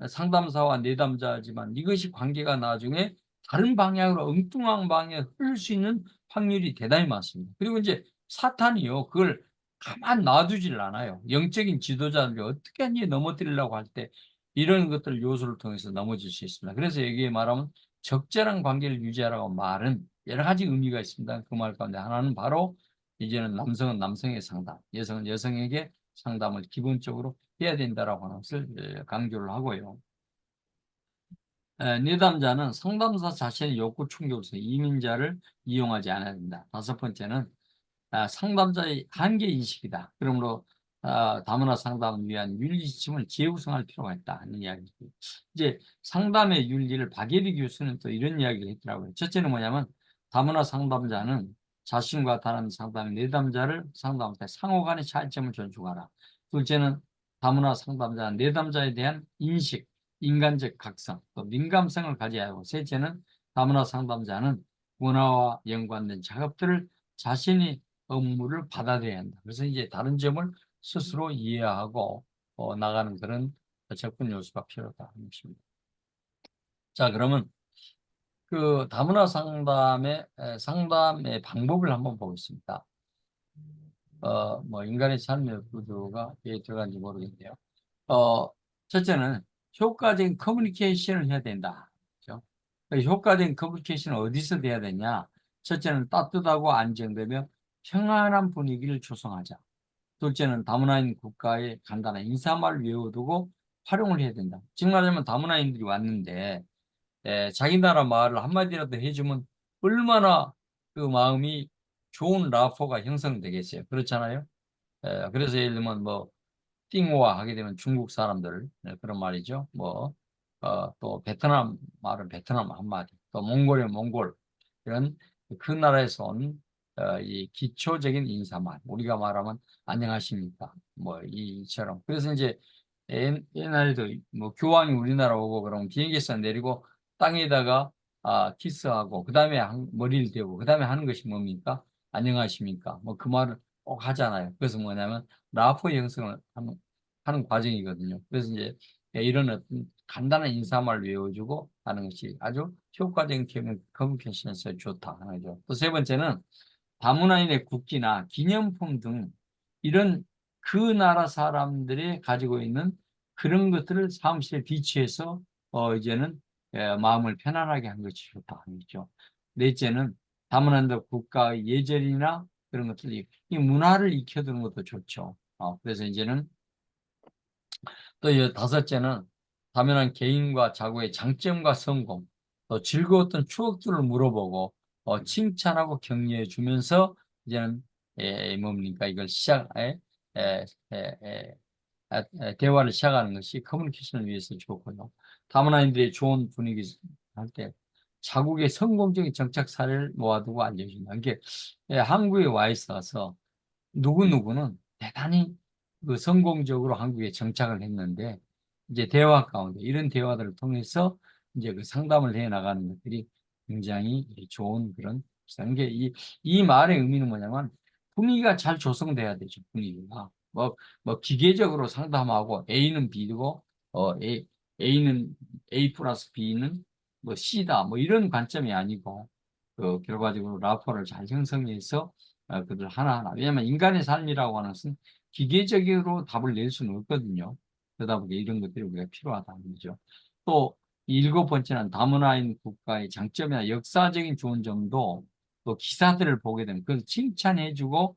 상담사와 내담자지만 이것이 관계가 나중에 다른 방향으로 엉뚱한 방향에 흐를 수 있는 확률이 대단히 많습니다. 그리고 이제 사탄이요, 그걸 가만 놔두질 않아요. 영적인 지도자들이 어떻게 하니 넘어뜨리려고 할 때 이런 것들 요소를 통해서 넘어질 수 있습니다. 그래서 여기에 말하면 적절한 관계를 유지하라고 말은 여러 가지 의미가 있습니다. 그 말 가운데 하나는 바로 이제는 남성은 남성의 상담, 여성은 여성에게 상담을 기본적으로 해야 된다라고 하는 것을 강조를 하고요. 내담자는 상담사 자신의 욕구 충족으로서 이민자를 이용하지 않아야 된다. 다섯 번째는 상담자의 한계 인식이다. 그러므로 다문화 상담을 위한 윤리 지침을 재구성할 필요가 있다 하는 이야기죠. 이제 상담의 윤리를 박예리 교수는 또 이런 이야기를 했더라고요. 첫째는 뭐냐면 다문화 상담자는 자신과 다른 상담 내담자를 상담할 때 상호 간의 차이점을 존중하라. 둘째는 다문화 상담자는 내담자에 대한 인식, 인간적 각성, 또 민감성을 가져야 하고, 셋째는 다문화 상담자는 문화와 연관된 작업들을 자신이 업무를 받아들여야 한다. 그래서 이제 다른 점을 스스로 이해하고 나가는 그런 접근 요소가 필요하다 하는 것입니다. 자, 그러면 그 다문화 상담의 방법을 한번 보겠습니다. 뭐 인간의 삶의 구조가 왜 들어간지 모르겠네요. 첫째는 효과적인 커뮤니케이션을 해야 된다. 그렇죠? 효과적인 커뮤니케이션은 어디서 돼야 되냐? 첫째는 따뜻하고 안정되며 평안한 분위기를 조성하자. 둘째는 다문화인 국가의 간단한 인사말을 외워두고 활용을 해야 된다. 즉 말하면 다문화인들이 왔는데 자기 나라 말을 한마디라도 해주면 얼마나 그 마음이 좋은 라포가 형성되겠어요. 그렇잖아요. 그래서 예를 들면 뭐 띵호와 하게 되면 중국 사람들 그런 말이죠. 뭐 또 베트남 말은 베트남 한마디, 또 몽골은 몽골 이런 그 나라에서 온 이 기초적인 인사말 우리가 말하면 안녕하십니까 뭐 이처럼. 그래서 이제 옛날에도 뭐 교황이 우리나라 오고 그러면 비행기에서 내리고 땅에다가 키스하고 그다음에 머리를 대고 그다음에 하는 것이 뭡니까? 안녕하십니까? 뭐 그 말을 꼭 하잖아요. 그래서 뭐냐면 라포 형성을 하는 과정이거든요. 그래서 이제 이런 어떤 간단한 인사말 외워주고 하는 것이 아주 효과적인 커뮤니케이션에서 좋다 하는 거죠. 또 세 번째는 다문화인의 국기나 기념품 등 이런 그 나라 사람들이 가지고 있는 그런 것들을 사무실에 비치해서 이제는 마음을 편안하게 한 것이 좋다 하는 거죠. 넷째는 다문화 국가의 예절이나 그런 것들이 이 문화를 익혀두는 것도 좋죠. 그래서 이제는 또 다섯째는 다문화 개인과 자구의 장점과 성공, 또 즐거웠던 추억들을 물어보고 칭찬하고 격려해 주면서 이제는 뭡니까 이걸 에, 에, 에, 대화를 시작하는 것이 커뮤니케이션을 위해서 좋고요. 다문화인들의 좋은 분위기 할 때 자국의 성공적인 정착 사례를 모아두고 알려준다. 이게 한국에 와 있어서 누구누구는 대단히 그 성공적으로 한국에 정착을 했는데 이제 대화 가운데 이런 대화들을 통해서 이제 그 상담을 해 나가는 것들이 굉장히 좋은 그런 게 이 말의 의미는 뭐냐면 분위기가 잘 조성돼야 되죠. 분위기가 뭐 기계적으로 상담하고 A는 B고 A는 A 플러스 B는 뭐 C다 뭐 이런 관점이 아니고 그 결과적으로 라포를 잘 형성해서 그들 하나하나. 왜냐하면 인간의 삶이라고 하는 것은 기계적으로 답을 낼 수는 없거든요. 그러다 보니 이런 것들이 우리가 필요하다는 거죠. 또 일곱 번째는 다문화인 국가의 장점이나 역사적인 좋은 점도 또 기사들을 보게 되면 그걸 칭찬해주고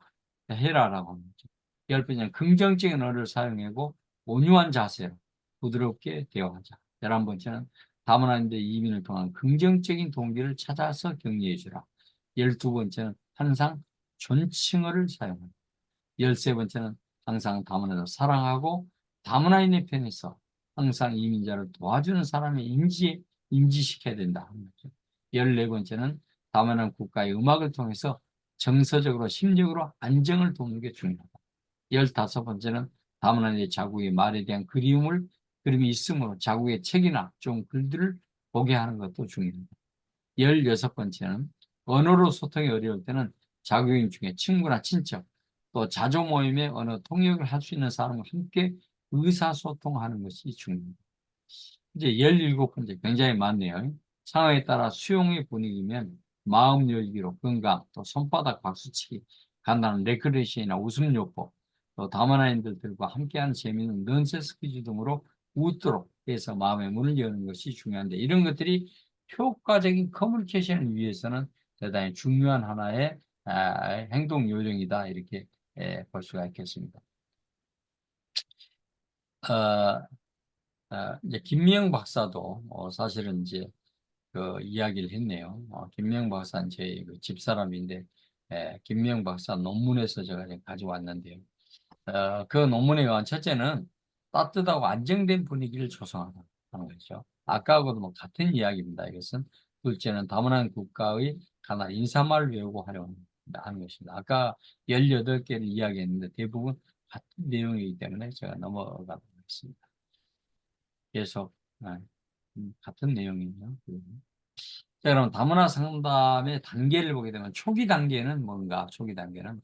해라라고 하는 거죠. 열 번째는 긍정적인 언어를 사용하고 온유한 자세로 부드럽게 대화하자. 열한 번째는 다문화인들 이민을 통한 긍정적인 동기를 찾아서 격려해주라. 열두 번째는 항상 존칭어를 사용한다. 열세 번째는 항상 다문화를 사랑하고 다문화인의 편에서 항상 이민자를 도와주는 사람의 인지시켜야 된다. 열네 번째는 다문화 국가의 음악을 통해서 정서적으로 심리적으로 안정을 돕는 게 중요하다. 15번째는 다문화 내 자국의 말에 대한 그림이 있으므로 자국의 책이나 좀 글들을 보게 하는 것도 중요합니다. 16번째는 언어로 소통이 어려울 때는 자국인 중에 친구나 친척, 또 자조 모임의 언어 통역을 할 수 있는 사람과 함께 의사소통하는 것이 중요합니다. 이제 17번째 굉장히 많네요. 상황에 따라 수용의 분위기면 마음 열기로 건강, 또 손바닥 박수치기, 간단한 레크레이션이나 웃음 요법, 또 다문화인들과 함께하는 재미있는 넌센스 퀴즈 등으로 웃도록 해서 마음의 문을 여는 것이 중요한데, 이런 것들이 효과적인 커뮤니케이션을 위해서는 대단히 중요한 하나의 행동 요령이다, 이렇게 볼 수가 있겠습니다. 어, 이제 김미영 박사도 사실은 이제 그 이야기를 했네요. 김미영 박사는 제 그 집사람인데, 김미영 박사 논문에서 제가 가져왔는데요. 그 논문에 의한 첫째는 따뜻하고 안정된 분위기를 조성하는 거죠. 아까하고도 뭐 같은 이야기입니다. 이것은 둘째는 다문화 국가의 가나 인사말을 외우고 하는 것입니다. 아까 18개를 이야기했는데 대부분 같은 내용이기 때문에 제가 넘어가도록 하겠습니다. 계속 같은 내용이에요. 자, 그럼 다문화 상담의 단계를 보게 되면 초기 단계는 뭔가? 초기 단계는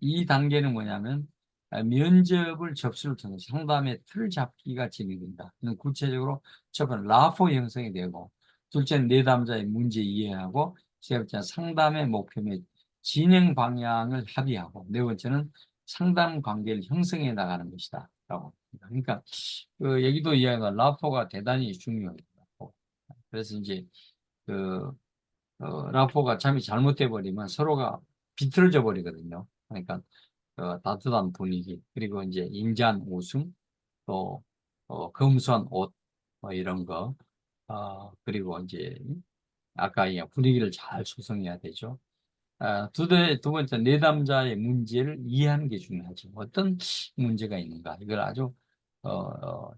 이 단계는 뭐냐면 면접을 접수를 통해서 상담의 틀 잡기가 진행된다. 구체적으로 첫 번째 라포 형성이 되고, 둘째는 내담자의 문제 이해하고, 세 번째는 상담의 목표 및 진행 방향을 합의하고, 네 번째는 상담 관계를 형성해 나가는 것이다. 라고. 그러니까 여기도 이야기가 라포가 대단히 중요합니다. 그래서 이제 그 라포가 잠이 잘못돼 버리면 서로가 비틀어져 버리거든요. 그러니까 따뜻한 분위기, 그리고 이제 인자한 웃음, 또 검소한 옷, 뭐 이런 거, 그리고 이제 아까 분위기를 잘 조성해야 되죠. 두 번째, 내담자의 문제를 이해하는 게 중요하죠. 어떤 문제가 있는가, 이걸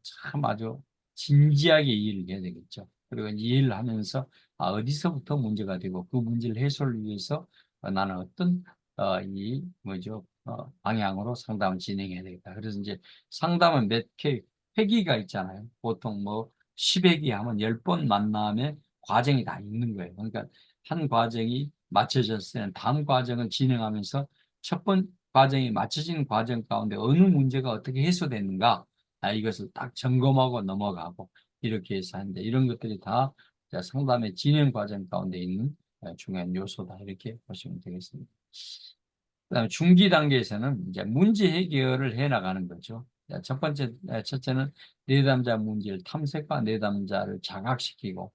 참 아주 진지하게 이해를 해야 되겠죠. 그리고 이해를 하면서 어디서부터 문제가 되고 그 문제를 해소를 위해서 나는 어떤 방향으로 상담을 진행해야 되겠다. 그래서 이제 상담은 회기가 있잖아요. 보통 뭐 10회기 하면 10번 만남의 과정이 다 있는 거예요. 그러니까 한 과정이 맞춰졌을 때는 다음 과정을 진행하면서 첫 번 과정이 맞춰지는 과정 가운데 어느 문제가 어떻게 해소되는가, 이것을 딱 점검하고 넘어가고 이렇게 해서 하는데, 이런 것들이 다 상담의 진행 과정 가운데 있는 중요한 요소다, 이렇게 보시면 되겠습니다. 그다음에 중기 단계에서는 이제 문제 해결을 해 나가는 거죠. 첫째는 내담자 문제를 탐색과 내담자를 자각시키고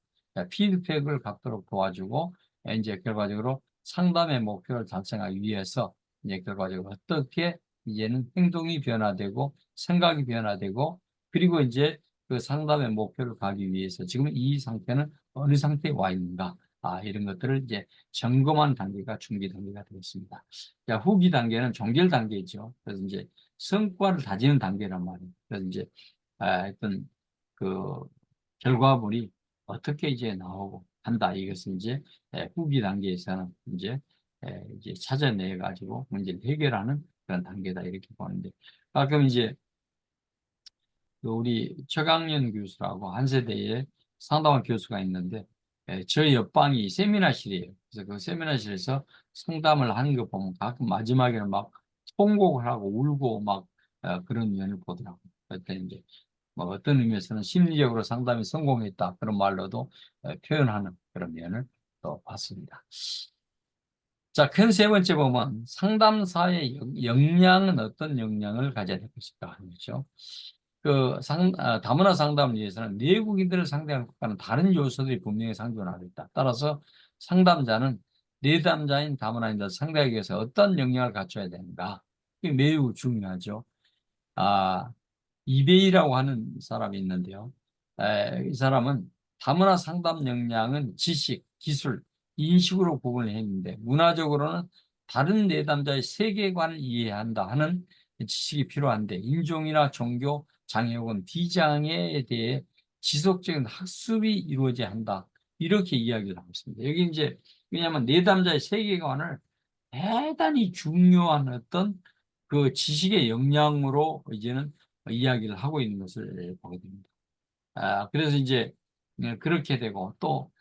피드백을 갖도록 도와주고, 이제 결과적으로 상담의 목표를 달성하기 위해서 이제 결과적으로 어떻게 이제는 행동이 변화되고 생각이 변화되고, 그리고 이제 그 상담의 목표를 가기 위해서 지금 이 상태는 어느 상태에 와 있는가, 이런 것들을 이제 점검한 단계가 중기 단계가 되겠습니다. 자, 후기 단계는 종결 단계죠. 그래서 이제 성과를 다지는 단계란 말이에요. 그래서 이제 어떤 그 결과물이 어떻게 이제 나오고 한다. 이것은 이제 후기 단계에서는 이제 찾아내 가지고 문제를 해결하는 그런 단계다, 이렇게 보는데, 가끔 이제 그 우리 최강년 교수라고 한 세대의 상담원 교수가 있는데, 저희 옆방이 세미나실이에요. 그래서 그 세미나실에서 상담을 하는 거 보면 가끔 마지막에는 막 통곡을 하고 울고 막 그런 면을 보더라고요. 그때 이제 뭐 어떤 의미에서는 심리적으로 상담이 성공했다, 그런 말로도 표현하는 그런 면을 또 봤습니다. 자, 큰 세 번째 보면 상담사의 역량은 어떤 역량을 가져야 될 것인가 하는 거죠. 다문화 상담을 위해서는 내국인들을 상대하는 것과는 다른 요소들이 분명히 상존하고 있다. 따라서 상담자는 내담자인 다문화인들 상대하기 위해서 어떤 역량을 갖춰야 되는가? 이게 매우 중요하죠. 아, 이베이라고 하는 사람이 있는데요. 이 사람은 다문화 상담 역량은 지식, 기술, 인식으로 구분을 했는데, 문화적으로는 다른 내담자의 세계관을 이해한다 하는 지식이 필요한데, 인종이나 종교, 장애 혹은 비장애에 대해 지속적인 학습이 이루어져야 한다, 이렇게 이야기를 하고 있습니다. 여기 이제 왜냐하면 내담자의 세계관을 대단히 중요한 어떤 그 지식의 역량으로 이제는 이야기를 하고 있는 것을 보게 됩니다. 그래서 이제 그렇게 되고 또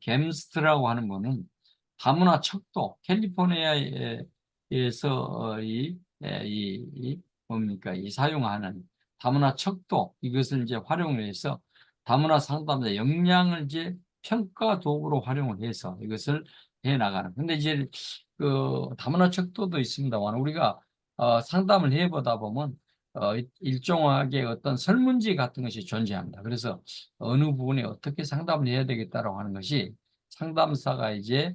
gems라고 하는 거는 다문화 척도 캘리포니아에서 뭡니까 이 사용하는 다문화 척도 이것을 이제 활용을 해서 다문화 상담자 역량을 이제 평가 도구로 활용을 해서 이것을 해 나가는. 근데 이제 그 다문화 척도도 있습니다만 우리가 상담을 해보다 보면 일종의 어떤 설문지 같은 것이 존재합니다. 그래서 어느 부분에 어떻게 상담을 해야 되겠다라고 하는 것이 상담사가 이제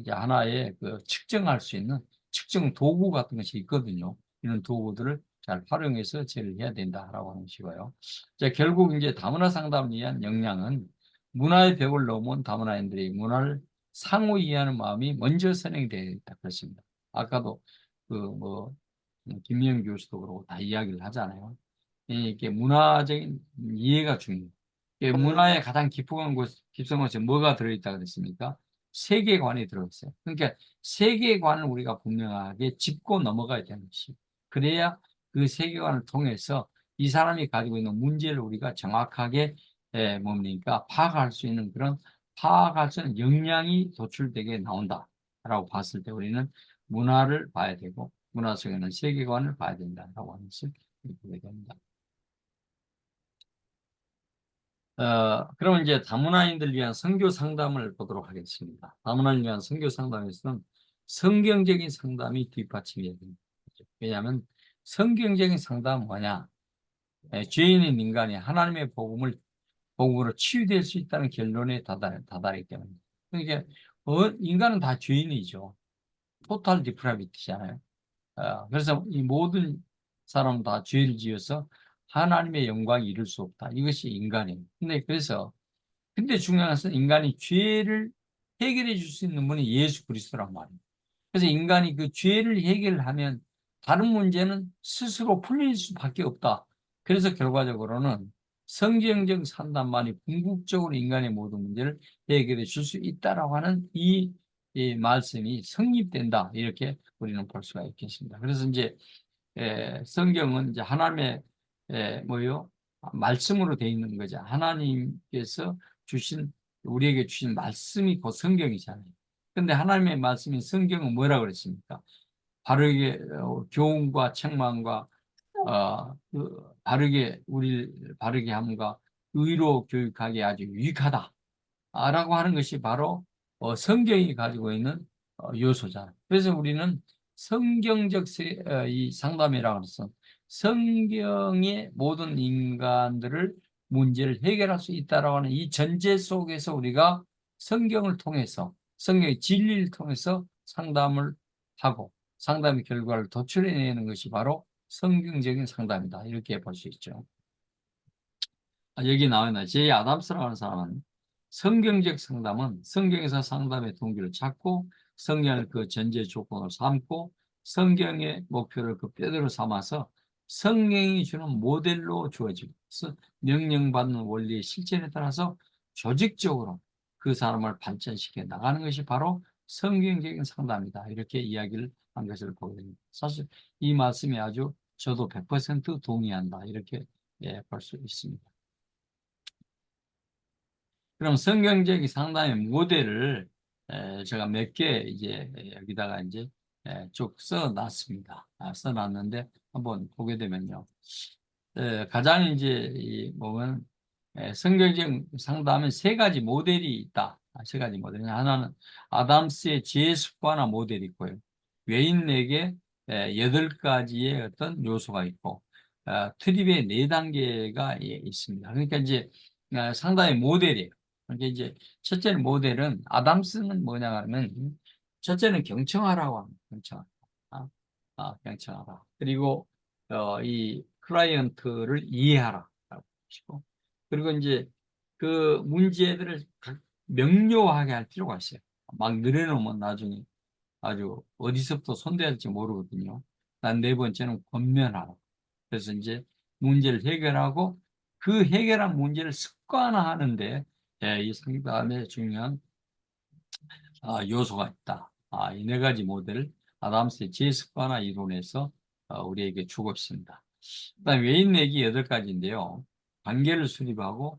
하나의 그 측정할 수 있는 측정 도구 같은 것이 있거든요. 이런 도구들을 잘 활용해서 제를 해야 된다라고 하는 것이고요. 자, 결국 이제 다문화 상담을 위한 역량은 문화의 벽을 넘은 다문화인들이 문화를 상호 이해하는 마음이 먼저 선행되어야 된다 그렇습니다. 아까도 그뭐 김미영 교수도 그러고 다 이야기를 하잖아요. 이게 문화적인 이해가 중요해요. 문화의 가장 깊은 곳에 뭐가 들어있다 그랬습니까? 세계관이 들어있어요. 그러니까 세계관을 우리가 분명하게 짚고 넘어가야 되는 것이. 그래야 그 세계관을 통해서 이 사람이 가지고 있는 문제를 우리가 정확하게 뭡니까? 파악할 수 있는 그런 파악할 수 있는 역량이 도출되게 나온다라고 봤을 때 우리는 문화를 봐야 되고 문화 속에는 세계관을 봐야 된다라고 하는 것을 보게 됩니다. 그러면 이제 다문화인들 위한 선교 상담을 보도록 하겠습니다. 다문화를 위한 선교 상담에서는 성경적인 상담이 뒷받침이 됩니다. 왜냐하면 성경적인 상담은 뭐냐? 죄인인 인간이 하나님의 복음으로 치유될 수 있다는 결론에 다다르기 때문에. 그러니까 인간은 다 죄인이죠. 토탈 디프라비티잖아요. 그래서 이 모든 사람은 다 죄를 지어서 하나님의 영광이 이룰 수 없다. 이것이 인간이에요. 근데 중요한 것은 인간이 죄를 해결해 줄 수 있는 분이 예수 그리스도란 말이에요. 그래서 인간이 그 죄를 해결하면 다른 문제는 스스로 풀릴 수밖에 없다. 그래서 결과적으로는 성경적 상담만이 궁극적으로 인간의 모든 문제를 해결해 줄 수 있다라고 하는 이 말씀이 성립된다. 이렇게 우리는 볼 수가 있겠습니다. 그래서 이제 성경은 이제 하나님의 뭐요? 말씀으로 되어 있는 거죠. 하나님께서 주신 우리에게 주신 말씀이 곧 성경이잖아요. 근데 하나님의 말씀인 성경은 뭐라고 그랬습니까? 바르게 교훈과 책망과 바르게 우리 바르게 함과 의로 교육하기 아주 유익하다. 라고 하는 것이 바로 성경이 가지고 있는 요소잖아요. 그래서 우리는 성경적 이 상담이라고 해서 성경의 모든 인간들을 문제를 해결할 수 있다라고 하는 이 전제 속에서 우리가 성경을 통해서 성경의 진리를 통해서 상담을 하고 상담의 결과를 도출해내는 것이 바로 성경적인 상담이다. 이렇게 볼 수 있죠. 여기 나와 있는 제이 아담스라고 하는 사람은 성경적 상담은 성경에서 상담의 동기를 찾고 성경을 그 전제 조건으로 삼고 성경의 목표를 그 뼈대로 삼아서 성경이 주는 모델로 주어지고 명령받는 원리의 실천에 따라서 조직적으로 그 사람을 발전시켜 나가는 것이 바로 성경적인 상담이다. 이렇게 이야기를 한 것을 보게 됩니다. 사실 이 말씀이 아주 저도 100% 동의한다. 이렇게 볼 수 있습니다. 그럼 성경적인 상담의 모델을 제가 몇 개 이제 여기다가 이제 쭉 써놨습니다. 써놨는데 한번 보게 되면요. 가장 이제 이 보면 성경적 상담은 세 가지 모델이 있다. 세 가지 모델. 하나는 아담스의 지혜 습관화 모델이 있고요. 외인에게 8가지의 어떤 요소가 있고 트립의 4단계가 있습니다. 그러니까 이제 상담의 모델이에요. 그러니까 이제 첫째 모델은 아담스는 뭐냐 하면 첫째는 경청하라고 합니다. 경청하라. 그리고 이 클라이언트를 이해하라. 것이고 그리고 이제 그 문제들을 명료하게 할 필요가 있어요. 막 늘어놓으면 나중에 아주 어디서부터 손대야 할지 모르거든요. 난 네 번째는 권면하라. 그래서 이제 문제를 해결하고 그 해결한 문제를 습관화하는데 이 상담에 중요한 요소가 있다. 이 4가지 모델을 아담스의 제 습관화 이론에서 우리에게 주고 있습니다. 그다음 외인 내기 8가지인데요. 관계를 수립하고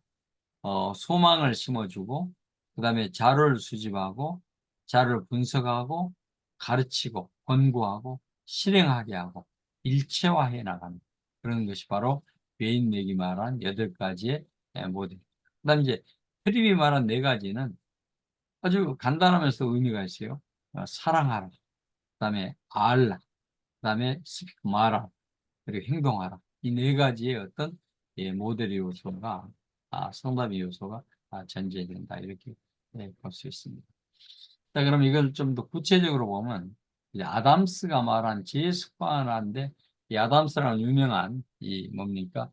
소망을 심어주고 그다음에 자료를 수집하고 자료를 분석하고 가르치고 권고하고 실행하게 하고 일체화해 나가는 그런 것이 바로 외인 내기 말한 8가지의 모델. 그다음 이제 트립이 말한 4가지는 아주 간단하면서 의미가 있어요. 사랑하라. 그다음에 알라. 그다음에 스피크 말하라. 그리고 행동하라. 이 4가지의 어떤 모델 요소가 상담의 요소가 전제된다. 이렇게 볼 수 있습니다. 자, 그럼 이걸 좀 더 구체적으로 보면 이제 아담스가 말한 제습관화인데 이 아담스라는 유명한 이 뭡니까?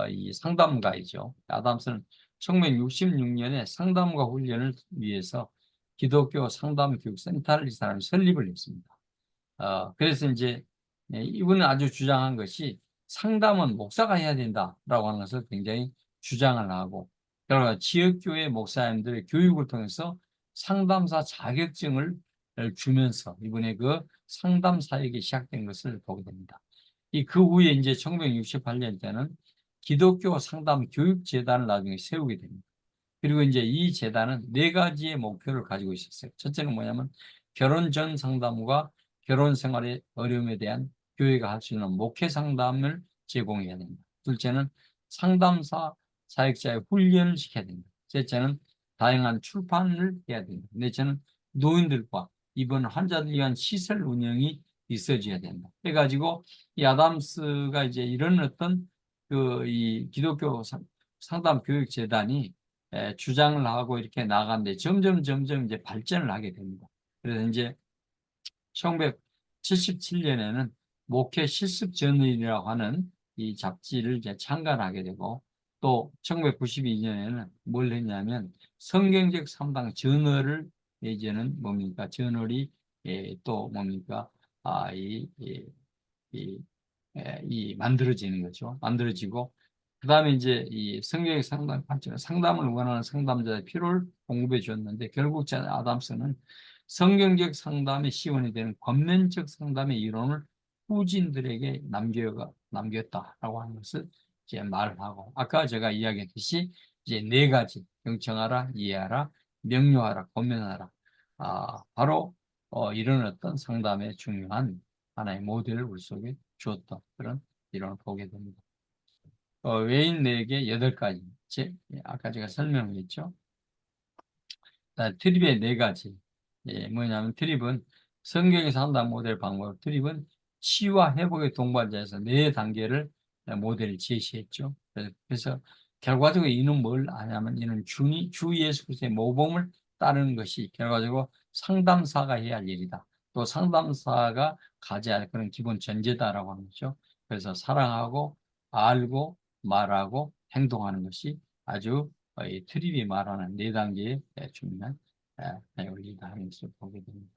이 상담가이죠. 아담스는 1966년에 상담가 훈련을 위해서 기독교 상담교육센터를 이 사람이 설립을 했습니다. 그래서 이제 이분은 아주 주장한 것이 상담은 목사가 해야 된다라고 하는 것을 굉장히 주장을 하고 그러나 지역교회 목사님들의 교육을 통해서 상담사 자격증을 주면서 이번에 그 상담 사역이 시작된 것을 보게 됩니다. 그 후에 이제 1968년 때는 기독교 상담 교육재단을 나중에 세우게 됩니다. 그리고 이제 이 재단은 4가지의 목표를 가지고 있었어요. 첫째는 뭐냐면 결혼 전 상담과 결혼 생활의 어려움에 대한 교회가 할 수 있는 목회 상담을 제공해야 됩니다. 둘째는 상담사 사역자의 훈련을 시켜야 됩니다. 셋째는 다양한 출판을 해야 됩니다. 넷째는 노인들과 입원 환자들 위한 시설 운영이 있어줘야 된다. 해가지고 이 아담스가 이제 이런 어떤 이 기독교 상담 교육 재단이 주장을 하고 이렇게 나가는데 점점 이제 발전을 하게 됩니다. 그래서 이제 1977년에는 목회 실습 저널이라고 하는 이 잡지를 이제 창간하게 되고 또 1992년에는 뭘 했냐면 성경적 상담 저널을 예전은 뭡니까? 저널이 또 뭡니까? 이, 만들어지는 거죠. 만들어지고 그다음에 이제 이 성경의 상담을 원하는 상담자의 필요를 공급해 주었는데 결국 아담스는 성경적 상담의 시원이 되는 권면적 상담의 이론을 후진들에게 남겼다라고 하는 것을 이제 말을 하고 아까 제가 이야기했듯이 이제 4가지 경청하라, 이해하라, 명료하라, 권면하라. 바로 이런 어떤 상담의 중요한 하나의 모델을 우리 속에 주었던 그런 이론을 보게 됩니다. 외인 4개 8가지. 아까 제가 설명했죠. 트립의 4가지. 뭐냐면 트립은 성경에서 한다는 모델 방법. 트립은 치유와 회복의 동반자에서 4단계를 모델을 제시했죠. 그래서 결과적으로 이는 뭘 하냐면 이는 주 예수 그리스도의 모범을 따르는 것이 결과적으로 상담사가 해야 할 일이다. 또 상담사가 가져야 할 그런 기본 전제다라고 하는 거죠. 그래서 사랑하고 알고 말하고 행동하는 것이 아주 이 트립이 말하는 4단계의 중요한 원리다 하는 것을 보게 됩니다.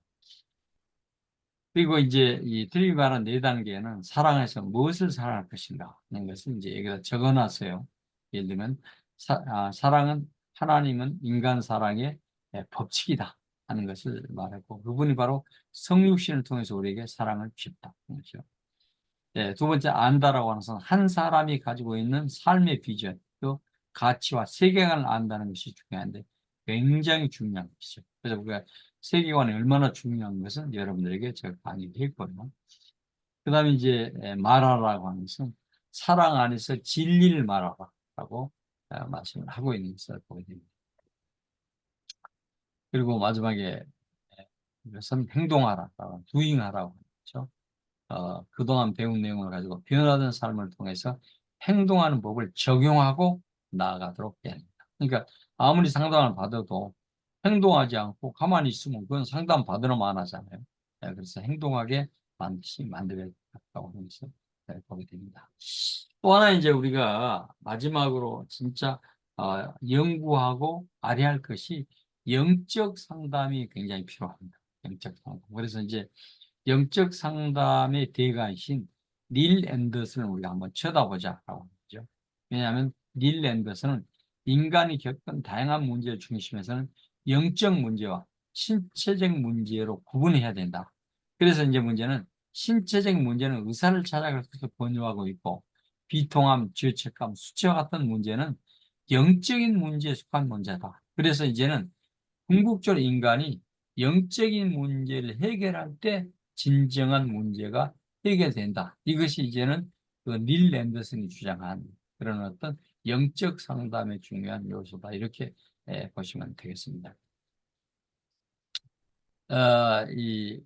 그리고 이제 이 트립이 말하는 4단계는 사랑에서 무엇을 사랑할 것인가 하는 것을 이제 여기다 적어놨어요. 예를 들면 사랑은 하나님은 인간 사랑의 법칙이다 하는 것을 말했고 그분이 바로 성육신을 통해서 우리에게 사랑을 주셨다. 그렇죠. 두 번째 안다라고 하는 것은 한 사람이 가지고 있는 삶의 비전, 또 가치와 세계관을 안다는 것이 중요한데 굉장히 중요한 것이죠. 그래서 우리가 세계관이 얼마나 중요한 것은 여러분들에게 제가 강의를 했거든요. 그 다음에 이제 말하라고 하는 것은 사랑 안에서 진리를 말하라라고 말씀을 하고 있는 것을 보게 됩니다. 그리고 마지막에 이것은 행동하라라고 doing하라고 하죠. 그동안 배운 내용을 가지고 변화된 삶을 통해서 행동하는 법을 적용하고 나아가도록 해야 합니다. 그러니까 아무리 상담을 받아도 행동하지 않고 가만히 있으면 그건 상담 받으러만 하잖아요. 그래서 행동하게 반드시 만들어야겠다고 하는 것을 보게 됩니다. 또 하나 이제 우리가 마지막으로 진짜 연구하고 알아야 할 것이 영적 상담이 굉장히 필요합니다. 영적 상담. 그래서 이제 영적 상담의 대가이신 닐 앤더슨을 우리가 한번 쳐다보자라고 하죠. 왜냐하면 닐 앤더슨은 인간이 겪은 다양한 문제를 중심에서는 영적 문제와 신체적 문제로 구분해야 된다. 그래서 이제 문제는 신체적 문제는 의사를 찾아가서 권유하고 있고 비통함, 죄책감, 수치와 같은 문제는 영적인 문제에 속한 문제다. 그래서 이제는 궁극적으로 인간이 영적인 문제를 해결할 때 진정한 문제가 해결된다. 이것이 이제는 그닐 앤더슨이 주장한 그런 어떤 영적 상담의 중요한 요소다. 이렇게 보시면 되겠습니다.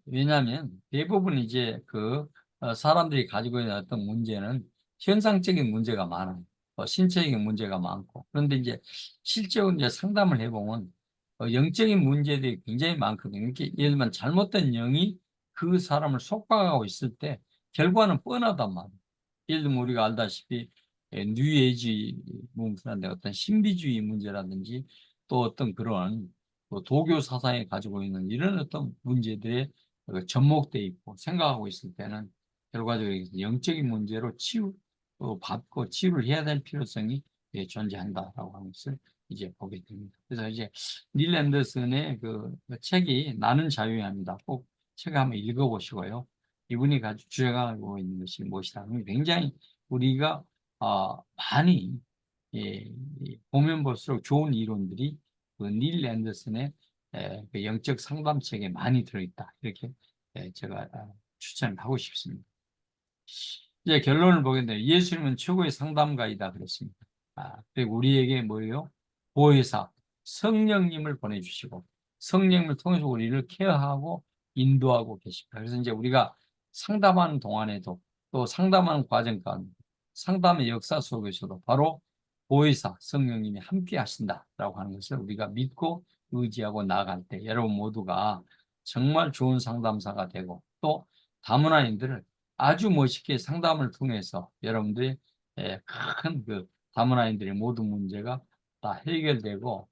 왜냐하면 대부분 이제 사람들이 가지고 있는 어떤 문제는 현상적인 문제가 많아요. 신체적인 문제가 많고. 그런데 이제 실제로 이제 상담을 해보면 영적인 문제들이 굉장히 많거든요. 이렇게 예를 들면 잘못된 영이 그 사람을 속박하고 있을 때 결과는 뻔하단 말이에요. 예를 들면 우리가 알다시피 뉴에이지 문제라든지 어떤 신비주의 문제라든지 또 어떤 그런 도교 사상에 가지고 있는 이런 어떤 문제들에 접목돼 있고 생각하고 있을 때는 결과적으로 영적인 문제로 받고 치유를 해야 될 필요성이 존재한다라고 하는 것을 이제 보게 됩니다. 그래서 이제 닐 앤더슨의 그 책이 나는 자유해야 합니다. 꼭 책을 한번 읽어보시고요. 이분이 가지고 주장하고 있는 것이 무엇이라면 굉장히 우리가 많이 예, 보면 볼수록 좋은 이론들이 닐 앤더슨의 그 영적 상담책에 많이 들어있다. 이렇게 제가 추천을 하고 싶습니다. 이제 결론을 보겠는데 예수님은 최고의 상담가이다 그랬습니다. 그리고 우리에게 뭐예요? 보혜사, 성령님을 보내주시고 성령님을 통해서 우리를 케어하고 인도하고 계십니다. 그래서 이제 우리가 상담하는 동안에도 또 상담하는 과정 가운데 상담의 역사 속에서도 바로 보혜사, 성령님이 함께 하신다라고 하는 것을 우리가 믿고 의지하고 나아갈 때 여러분 모두가 정말 좋은 상담사가 되고 또 다문화인들을 아주 멋있게 상담을 통해서 여러분들의 큰 다문화인들의 모든 문제가 다 해결되고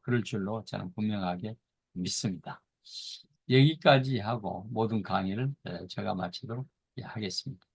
그럴 줄로 저는 분명하게 믿습니다. 여기까지 하고 모든 강의를 제가 마치도록 하겠습니다.